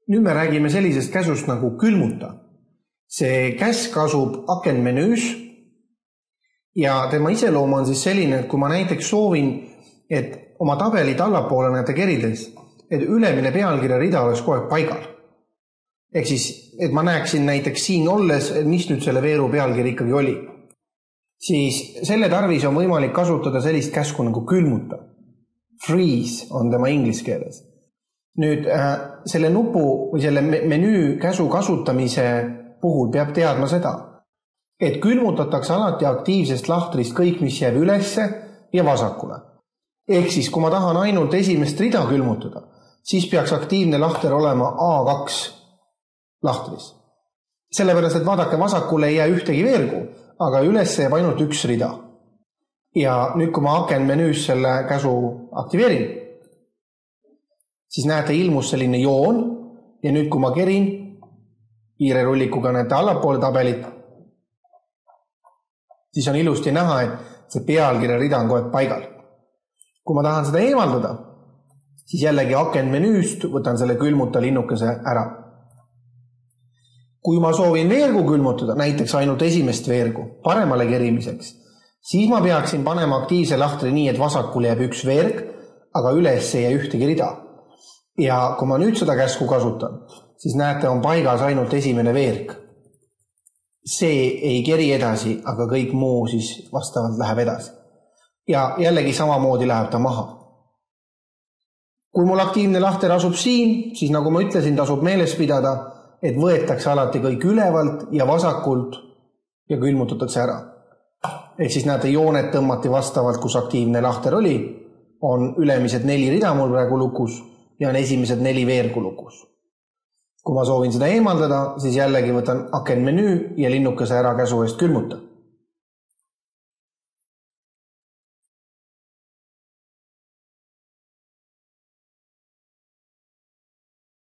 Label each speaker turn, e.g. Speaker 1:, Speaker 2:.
Speaker 1: Nüüd me räägime sellisest käsust nagu külmuta. See käsk asub akenmenüüs ja tema iseloom on siis selline, et kui ma näiteks soovin, et oma tabelit allapoole näete kerides, et ülemine pealkirja rida oleks kogu aeg paigal. Ehk siis, et ma näeksin näiteks siin olles, mis nüüd selle veeru pealkiri ikkagi oli. Siis selle tarvis on võimalik kasutada sellist käsku nagu külmuta. Freeze on tema inglise keeles. Nüüd selle nupu või selle menüü käsu kasutamise puhul peab teadma seda, et külmutatakse alati aktiivsest lahtrist kõik, mis jääb ülesse ja vasakule. Ehk siis, kui ma tahan ainult esimest rida külmutada, siis peaks aktiivne lahter olema A2 lahtris. Sellepärast, et vaadake, vasakule ei jää ühtegi veergu, aga ülesse jääb ainult üks rida. Ja nüüd, kui ma akenmenüüs selle käsu aktiveerin, siis näete, ilmus selline joon ja nüüd, kui ma kerin, kiire rullikuga näete allapoole tabelit, siis on ilusti näha, et see pealkirja rida on kohe paigal. Kui ma tahan seda eemaldada, siis jällegi akenmenüüst võtan selle külmuta linnukese ära. Kui ma soovin veergu külmutada, näiteks ainult esimest veergu, paremale kerimiseks, siis ma peaksin panema aktiivse lahtri nii, et vasakul jääb üks veerg, aga üles ei jää ühtegi rida. Ja kui ma nüüd seda käsku kasutan, siis näete, on paigas ainult esimene veerg. See ei keri edasi, aga kõik muu siis vastavalt läheb edasi. Ja jällegi samamoodi läheb ta maha. Kui mul aktiivne lahter asub siin, siis nagu ma ütlesin, tasub meeles pidada, et võetakse alati kõik ülevalt ja vasakult ja külmutatakse ära. Ehk siis näete, jooned tõmmati vastavalt, kus aktiivne lahter oli, on ülemised 4 rida mul praegu lukus ja on esimesed 4 veergu lukus. Kui ma soovin seda eemaldada, siis jällegi võtan akenmenüü ja linnukese ära käsu eest külmuta.